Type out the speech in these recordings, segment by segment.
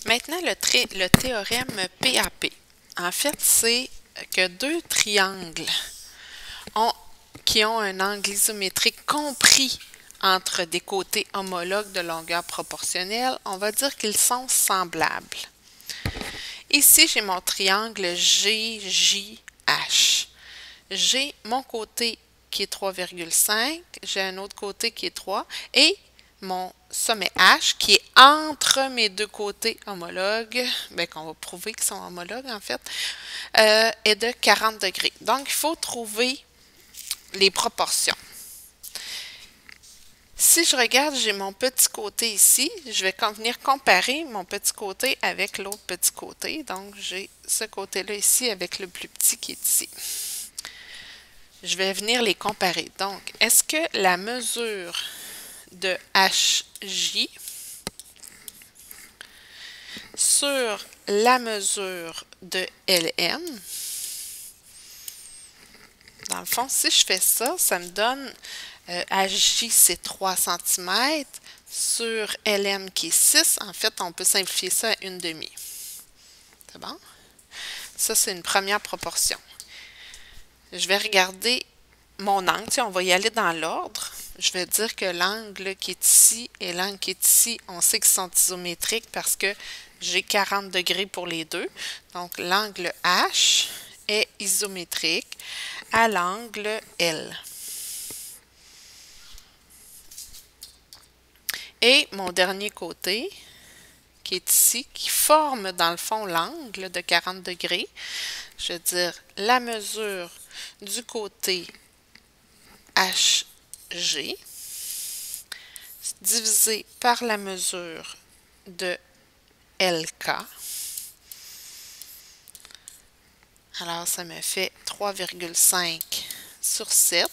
Maintenant, le théorème PAP. En fait, c'est que deux triangles qui ont un angle isométrique compris entre des côtés homologues de longueur proportionnelle, on va dire qu'ils sont semblables. Ici, j'ai mon triangle GJH. J'ai mon côté qui est 3,5, j'ai un autre côté qui est 3, et mon sommet H, qui est entre mes deux côtés homologues, bien qu'on va prouver qu'ils sont homologues en fait, est de 40 degrés. Donc, il faut trouver les proportions. Si je regarde, j'ai mon petit côté ici, je vais venir comparer mon petit côté avec l'autre petit côté. Donc, j'ai ce côté-là ici avec le plus petit qui est ici. Je vais venir les comparer. Donc, est-ce que la mesure de HJ sur la mesure de LM, dans le fond, si je fais ça, ça me donne HJ, c'est 3 cm sur LM qui est 6. En fait, on peut simplifier ça à 1/2. C'est bon? Ça, c'est une première proportion. Je vais regarder mon angle. On va y aller dans l'ordre. Je vais dire que l'angle qui est ici et l'angle qui est ici, on sait qu'ils sont isométriques parce que j'ai 40 degrés pour les deux. Donc, l'angle H est isométrique à l'angle L. Et mon dernier côté, qui est ici, qui forme dans le fond l'angle de 40 degrés, je veux dire la mesure du côté HG divisé par la mesure de LK. Alors, ça me fait 3,5 sur 7.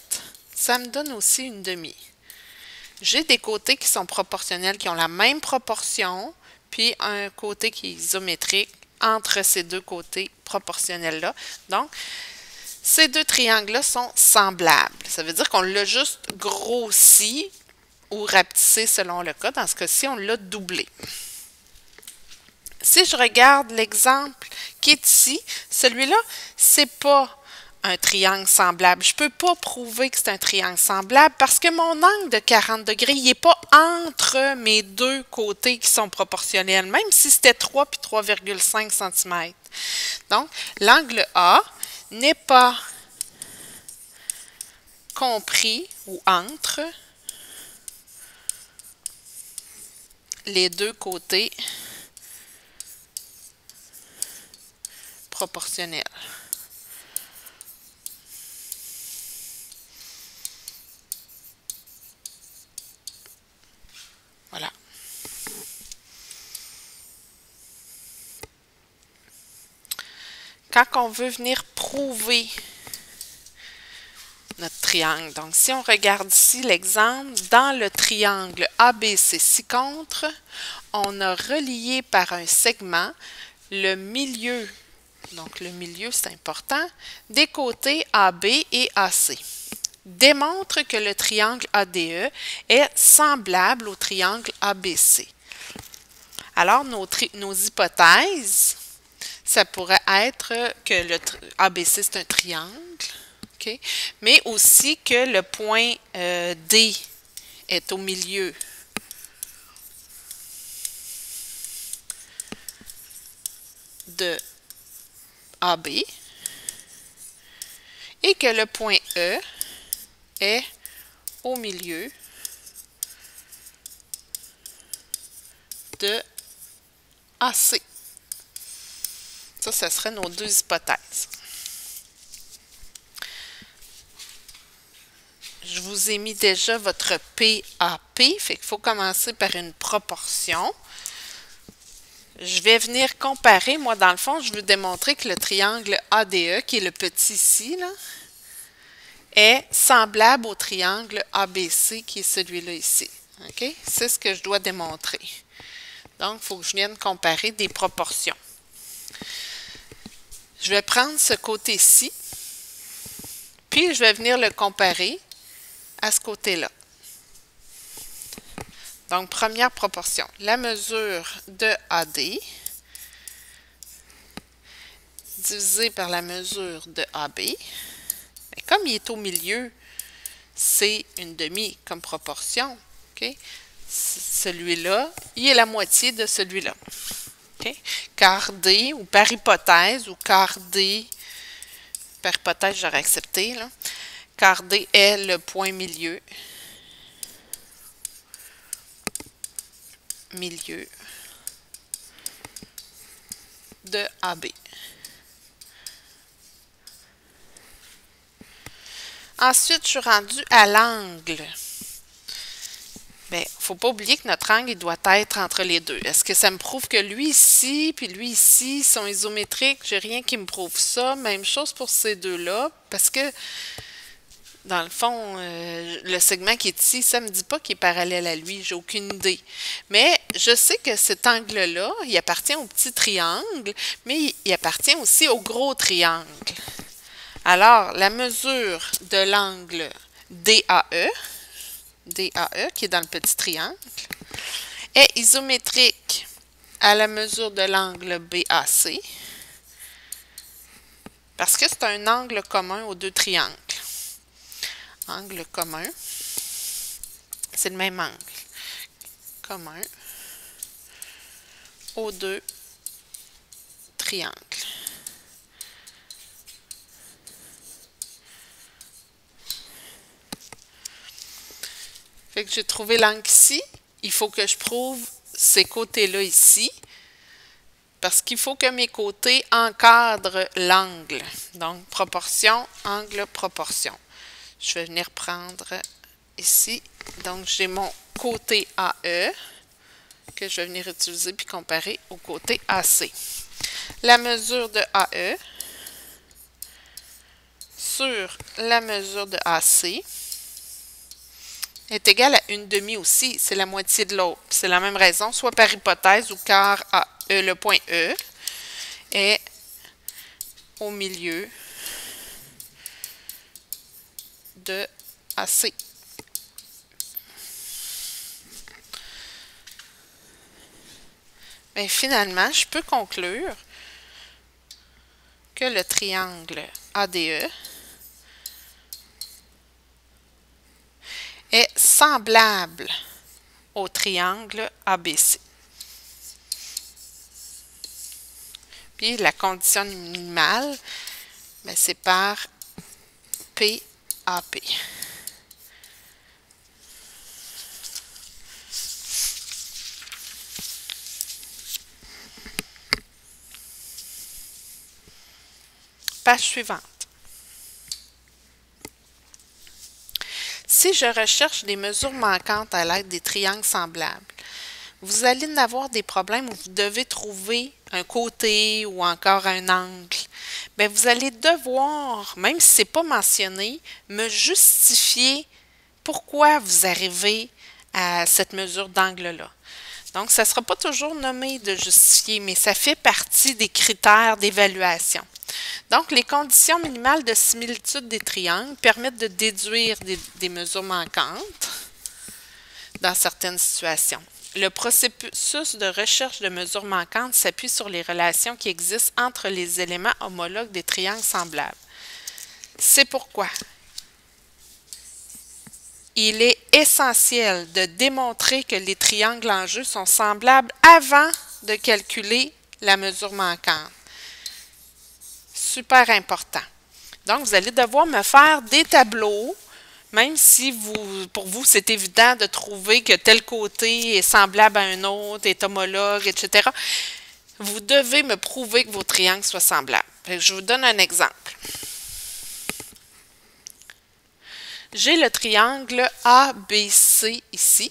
Ça me donne aussi 1/2. J'ai des côtés qui sont proportionnels, qui ont la même proportion, puis un côté qui est isométrique entre ces deux côtés proportionnels-là. Donc, ces deux triangles-là sont semblables. Ça veut dire qu'on l'a juste grossi ou rapetissé selon le cas. Dans ce cas-ci, on l'a doublé. Si je regarde l'exemple qui est ici, celui-là, c'est pas un triangle semblable. Je ne peux pas prouver que c'est un triangle semblable parce que mon angle de 40 degrés, il n'est pas entre mes deux côtés qui sont proportionnels, même si c'était 3 puis 3,5 cm. Donc, l'angle A n'est pas compris ou entre les deux côtés proportionnels. Voilà. Quand on veut venir prouver notre triangle, donc si on regarde ici l'exemple, dans le triangle ABC ci-contre, on a relié par un segment le milieu, donc le milieu c'est important, des côtés AB et AC. Démontre que le triangle ADE est semblable au triangle ABC. Alors, nos hypothèses, ça pourrait être que le ABC c'est un triangle, okay? Mais aussi que le point D est au milieu de AB et que le point E est au milieu de AC. Ça, ce serait nos deux hypothèses. Je vous ai mis déjà votre PAP, fait qu'il faut commencer par une proportion. Je vais venir comparer. Moi, dans le fond, je veux démontrer que le triangle ADE, qui est le petit ici, là, est semblable au triangle ABC, qui est celui-là ici. Okay? C'est ce que je dois démontrer. Donc, il faut que je vienne comparer des proportions. Je vais prendre ce côté-ci, puis je vais venir le comparer à ce côté-là. Donc, première proportion, la mesure de AD divisé par la mesure de AB. Mais comme il est au milieu, c'est une demi comme proportion. Okay? Celui-là, il est la moitié de celui-là. Okay? Quart D, ou par hypothèse, ou quart D, par hypothèse, j'aurais accepté, là. Quart D est le point milieu. Milieu de AB. Ensuite, je suis rendue à l'angle. Bien, il ne faut pas oublier que notre angle il doit être entre les deux. Est-ce que ça me prouve que lui ici, puis lui ici sont isométriques? J'ai rien qui me prouve ça. Même chose pour ces deux-là, parce que dans le fond, le segment qui est ici, ça ne me dit pas qu'il est parallèle à lui. J'ai aucune idée. Mais je sais que cet angle-là, il appartient au petit triangle, mais il appartient aussi au gros triangle. Alors, la mesure de l'angle DAE, qui est dans le petit triangle, est isométrique à la mesure de l'angle BAC, parce que c'est un angle commun aux deux triangles. Angle commun, c'est le même angle commun aux deux triangles. Fait que j'ai trouvé l'angle ici. Il faut que je prouve ces côtés-là ici, parce qu'il faut que mes côtés encadrent l'angle. Donc, proportion, angle, proportion. Je vais venir prendre ici. Donc, j'ai mon côté AE que je vais venir utiliser puis comparer au côté AC. La mesure de AE sur la mesure de AC est égale à une demi aussi. C'est la moitié de l'autre. C'est la même raison, soit par hypothèse ou car AE, le point E est au milieu de AC. Mais finalement, je peux conclure que le triangle ADE est semblable au triangle ABC. Puis la condition minimale, c'est par PAP. Page suivante. Si je recherche des mesures manquantes à l'aide des triangles semblables, vous allez en avoir des problèmes où vous devez trouver un côté ou encore un angle. Bien, vous allez devoir, même si ce n'est pas mentionné, me justifier pourquoi vous arrivez à cette mesure d'angle-là. Donc, ça ne sera pas toujours nommé de justifier, mais ça fait partie des critères d'évaluation. Donc, les conditions minimales de similitude des triangles permettent de déduire des mesures manquantes dans certaines situations. Le processus de recherche de mesures manquantes s'appuie sur les relations qui existent entre les éléments homologues des triangles semblables. C'est pourquoi il est essentiel de démontrer que les triangles en jeu sont semblables avant de calculer la mesure manquante. Super important. Donc, vous allez devoir me faire des tableaux, même si pour vous, c'est évident de trouver que tel côté est semblable à un autre, est homologue, etc. Vous devez me prouver que vos triangles soient semblables. Je vous donne un exemple. J'ai le triangle ABC ici,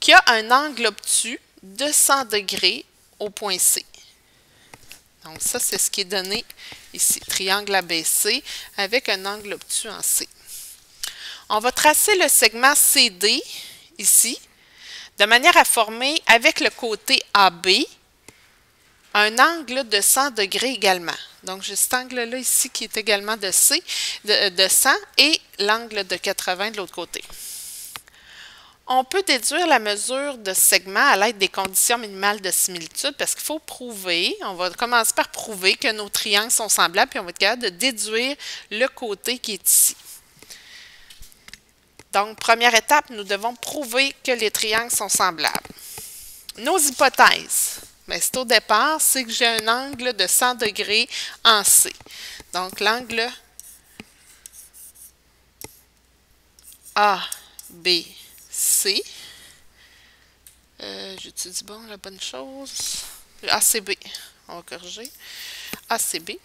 qui a un angle obtus de 100 degrés au point C. Donc, ça, c'est ce qui est donné ici. Triangle ABC avec un angle obtus en C. On va tracer le segment CD ici, de manière à former avec le côté AB un angle de 100 degrés également. Donc, j'ai cet angle-là ici qui est également de 100 et l'angle de 80 de l'autre côté. On peut déduire la mesure de segment à l'aide des conditions minimales de similitude parce qu'il faut prouver, on va commencer par prouver que nos triangles sont semblables, puis on va être capable de déduire le côté qui est ici. Donc, première étape, nous devons prouver que les triangles sont semblables. Nos hypothèses, c'est au départ, c'est que j'ai un angle de 100 degrés en C. Donc, l'angle ABC. J'utilise la bonne chose. ACB. On va corriger. ACB.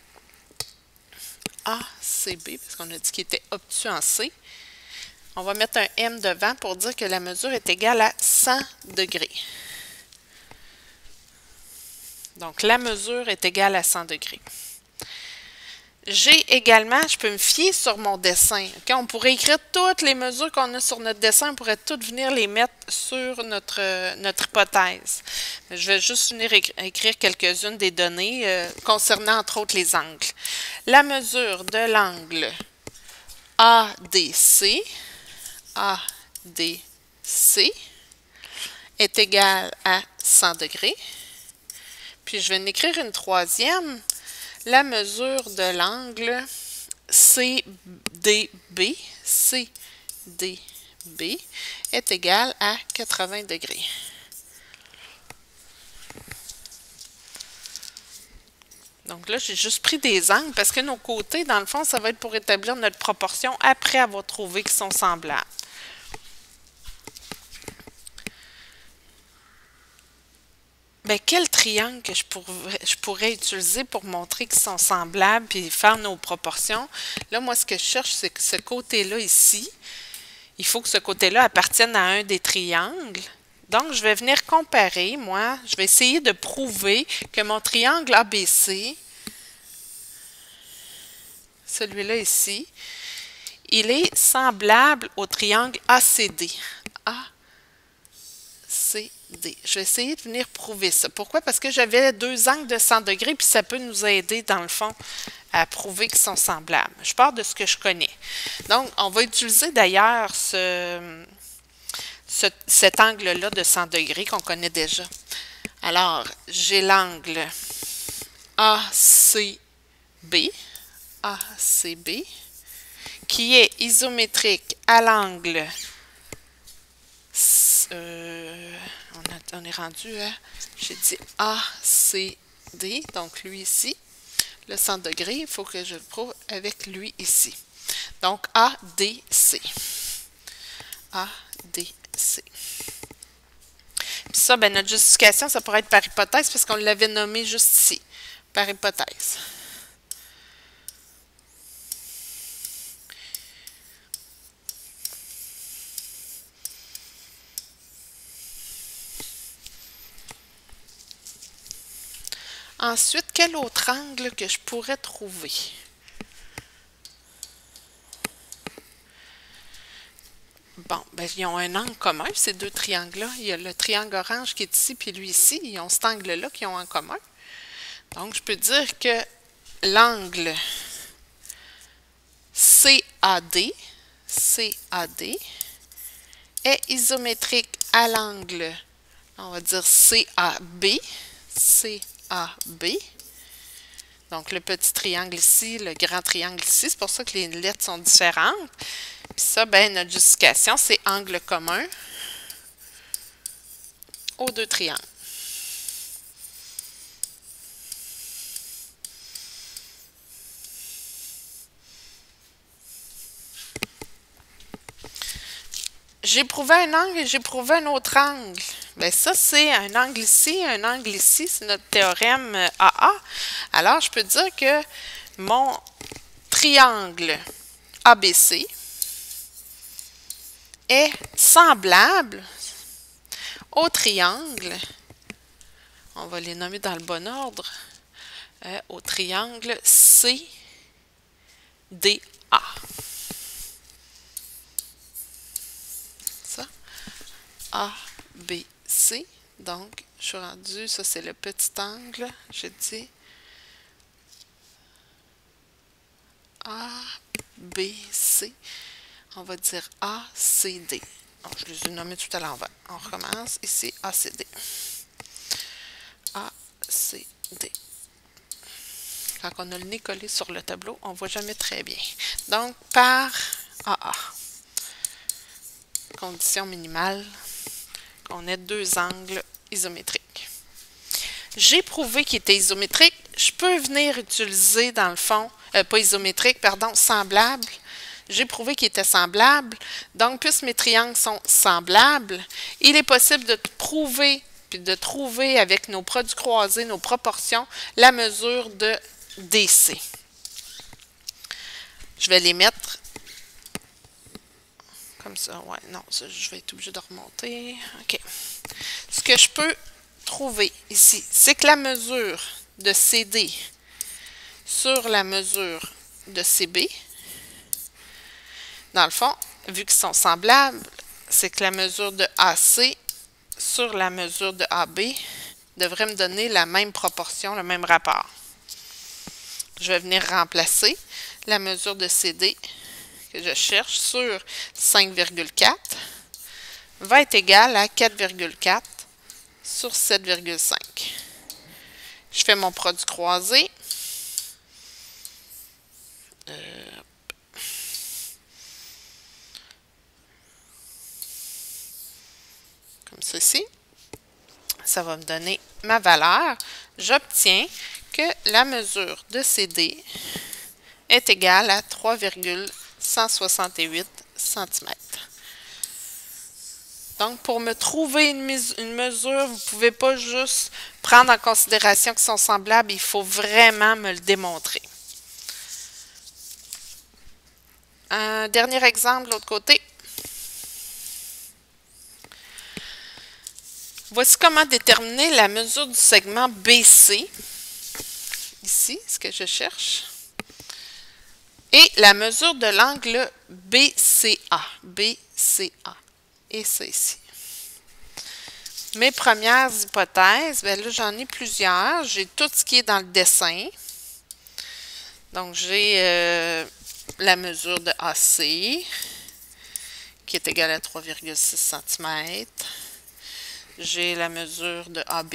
ACB, parce qu'on a dit qu'il était obtus en C. On va mettre un M devant pour dire que la mesure est égale à 100 degrés. Donc, la mesure est égale à 100 degrés. J'ai également, je peux me fier sur mon dessin. Okay? On pourrait écrire toutes les mesures qu'on a sur notre dessin, on pourrait toutes venir les mettre sur notre hypothèse. Je vais juste venir écrire quelques-unes des données concernant entre autres les angles. La mesure de l'angle ADC est égale à 100 degrés. Puis je vais en écrire une troisième. La mesure de l'angle CDB est égale à 80 degrés. Donc là, j'ai juste pris des angles parce que nos côtés, dans le fond, ça va être pour établir notre proportion après avoir trouvé qu'ils sont semblables. Quel triangle que je pourrais utiliser pour montrer qu'ils sont semblables et faire nos proportions? Là, moi, ce que je cherche, c'est que ce côté-là ici, il faut que ce côté-là appartienne à un des triangles. Donc, je vais venir comparer, moi, je vais essayer de prouver que mon triangle ABC, celui-là ici, il est semblable au triangle ACD. Je vais essayer de venir prouver ça. Pourquoi? Parce que j'avais deux angles de 100 degrés, puis ça peut nous aider, dans le fond, à prouver qu'ils sont semblables. Je pars de ce que je connais. Donc, on va utiliser d'ailleurs cet angle-là de 100 degrés qu'on connaît déjà. Alors, j'ai l'angle ACB, qui est isométrique à l'angle on est rendu à, j'ai dit ACD, donc lui ici, le 100 degrés, il faut que je le prouve avec lui ici. Donc ADC. ADC. Puis ça, notre justification, ça pourrait être par hypothèse, parce qu'on l'avait nommé juste ici, par hypothèse. Ensuite, quel autre angle que je pourrais trouver? Bon, ils ont un angle commun, ces deux triangles-là. Il y a le triangle orange qui est ici, puis lui ici. Ils ont cet angle-là qu'ils ont en commun. Donc, je peux dire que l'angle CAD est isométrique à l'angle, on va dire CAB. Donc, le petit triangle ici, le grand triangle ici. C'est pour ça que les lettres sont différentes. Puis ça, notre justification, c'est angle commun aux deux triangles. J'ai prouvé un angle et j'ai prouvé un autre angle. Ça, c'est un angle ici, c'est notre théorème AA. Alors, je peux dire que mon triangle ABC est semblable au triangle, on va les nommer dans le bon ordre, au triangle CDA. ABC. Donc, je suis rendue, ça c'est le petit angle. Je dis ABC. On va dire ACD. Oh, je les ai nommés tout à l'envers. On recommence. Ici, ACD. ACD. Quand on a le nez collé sur le tableau, on ne voit jamais très bien. Donc, par AA. Condition minimale, qu'on ait deux angles isométriques. J'ai prouvé qu'il était isométrique. Je peux venir utiliser, dans le fond, pas isométrique, pardon, semblable. J'ai prouvé qu'il était semblable. Donc, puisque mes triangles sont semblables, il est possible de prouver puis de trouver avec nos produits croisés, nos proportions, la mesure de DC. Je vais les mettre comme ça. Ouais, non, ça, je vais être obligé de remonter. OK. Ce que je peux trouver ici, c'est que la mesure de CD sur la mesure de CB, dans le fond, vu qu'ils sont semblables, c'est que la mesure de AC sur la mesure de AB devrait me donner la même proportion, le même rapport. Je vais venir remplacer la mesure de CD que je cherche sur 5,4 va être égale à 4,4 sur 7,5. Je fais mon produit croisé. Comme ceci. Ça va me donner ma valeur. J'obtiens que la mesure de CD est égale à 3,168 cm. Donc, pour me trouver une mesure, vous ne pouvez pas juste prendre en considération qu'ils sont semblables, il faut vraiment me le démontrer. Un dernier exemple de l'autre côté. Voici comment déterminer la mesure du segment BC. Ici, ce que je cherche. Et la mesure de l'angle BCA. BCA. Et ça ici. Mes premières hypothèses, bien là, j'en ai plusieurs. J'ai tout ce qui est dans le dessin. Donc, j'ai la mesure de AC, qui est égale à 3,6 cm. J'ai la mesure de AB,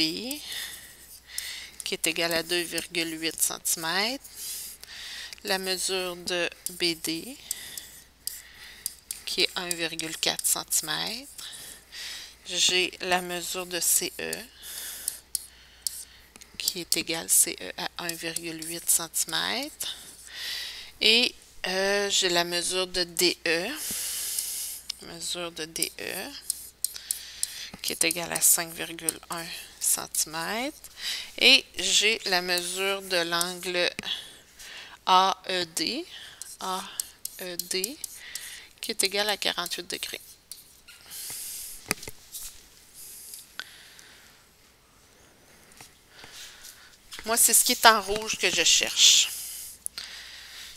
qui est égale à 2,8 cm. La mesure de BD, qui est 1,4 cm. J'ai la mesure de CE, qui est égale CE à 1,8 cm. Et j'ai la mesure de DE, qui est égale à 5,1 cm. Et j'ai la mesure de l'angle AED, qui est égale à 48 degrés. Moi, c'est ce qui est en rouge que je cherche.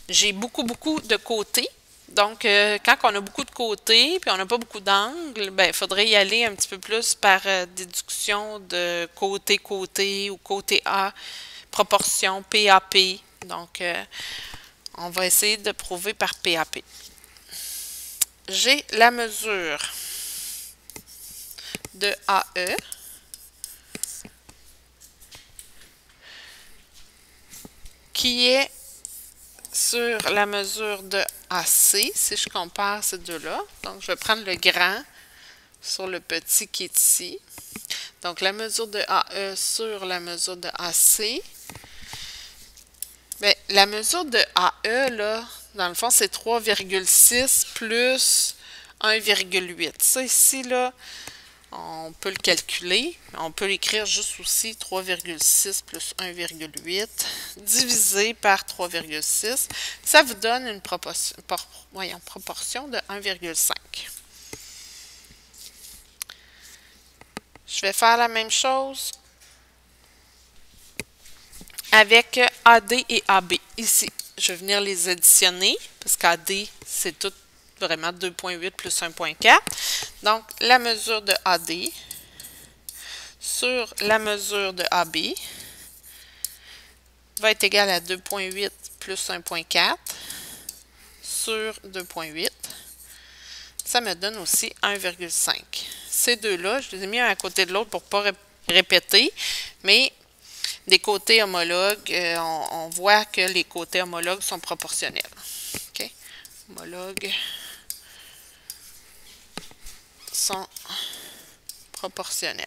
J'ai beaucoup de côtés. Donc, quand on a beaucoup de côtés puis on n'a pas beaucoup d'angles, ben, il faudrait y aller un petit peu plus par déduction de côté-côté ou côté A, proportion PAP. Donc, on va essayer de prouver par PAP. J'ai la mesure de AE qui est sur la mesure de AC, si je compare ces deux-là. Donc, je vais prendre le grand sur le petit qui est ici. Donc, la mesure de AE sur la mesure de AC. Bien, la mesure de AE, là, dans le fond, c'est 3,6 plus 1,8. Ça, ici, là, on peut le calculer. On peut l'écrire juste aussi 3,6 plus 1,8 divisé par 3,6. Ça vous donne une proportion de 1,5. Je vais faire la même chose avec AD et AB. Ici, je vais venir les additionner parce qu'AD, c'est tout vraiment 2,8 plus 1,4. Donc, la mesure de AD sur la mesure de AB va être égale à 2,8 plus 1,4 sur 2,8. ça me donne aussi 1,5. Ces deux-là, je les ai mis un à côté de l'autre pour ne pas répéter, mais des côtés homologues, on voit que les côtés homologues sont proportionnels. OK? Homologues sont proportionnels.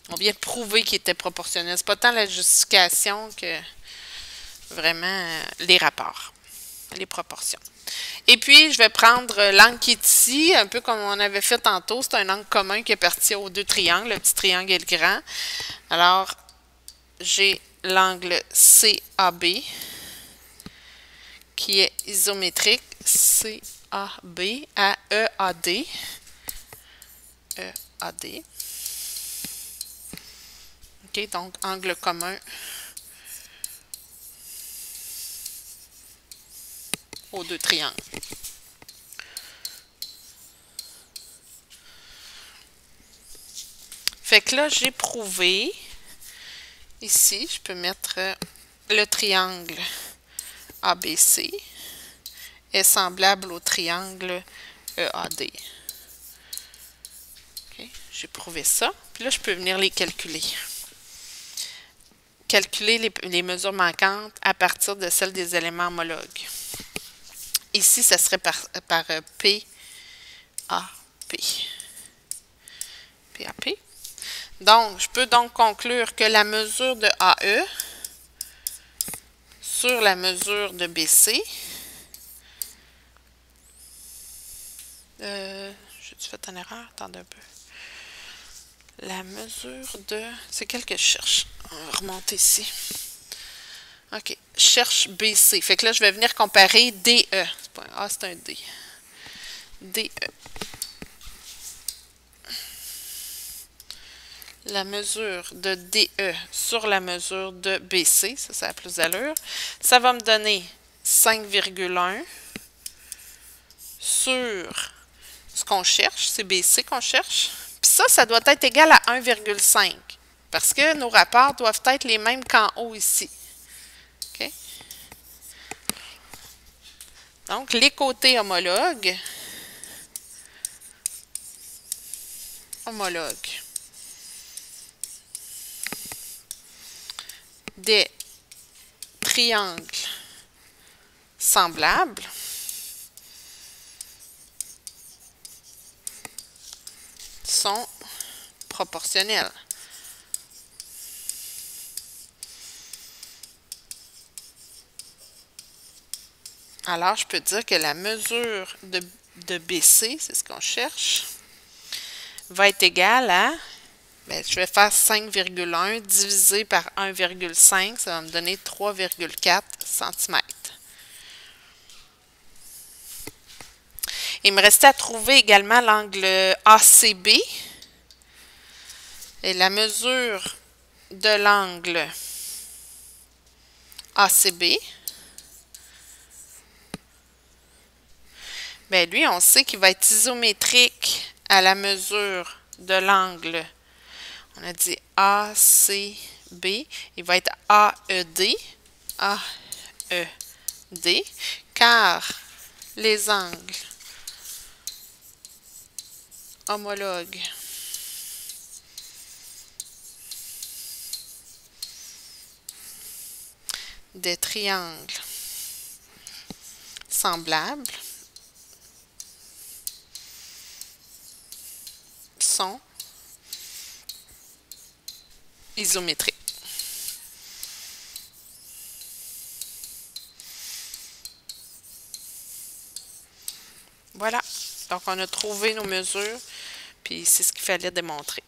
On vient de prouver qu'il était proportionnel. C'est pas tant la justification que vraiment les rapports, les proportions. Et puis, je vais prendre l'angle qui est ici, un peu comme on avait fait tantôt. C'est un angle commun qui est parti aux deux triangles. Le petit triangle et le grand. Alors, j'ai l'angle CAB qui est isométrique. CAB à EAD. EAD. OK, donc angle commun aux deux triangles. Fait que là, j'ai prouvé, ici, je peux mettre le triangle ABC est semblable au triangle EAD. Okay, j'ai prouvé ça. Puis là, je peux venir les calculer. Calculer les mesures manquantes à partir de celles des éléments homologues. Ici, ça serait par PAP. PAP. Donc, je peux donc conclure que la mesure de AE sur la mesure de BC, j'ai-tu fait une erreur? Attendez un peu. La mesure de... C'est quelle que je cherche? On va remonter ici. OK. Je cherche BC. Fait que là, je vais venir comparer DE. C'est pas un A, c'est un D. DE. La mesure de DE sur la mesure de BC, ça a plus d'allure. Ça va me donner 5,1 sur ce qu'on cherche, c'est BC qu'on cherche. Puis ça doit être égal à 1,5 parce que nos rapports doivent être les mêmes qu'en haut ici. OK? Donc, les côtés homologues, des triangles semblables sont proportionnels. Alors, je peux dire que la mesure de BC, c'est ce qu'on cherche, va être égale à, bien, je vais faire 5,1 divisé par 1,5, ça va me donner 3,4 cm. Il me restait à trouver également l'angle ACB. Et la mesure de l'angle ACB, bien lui, on sait qu'il va être isométrique à la mesure de l'angle. On a dit ACB, il va être AED, car les angles homologues des triangles semblables sont isométriques. Voilà. Donc, on a trouvé nos mesures, puis c'est ce qu'il fallait démontrer.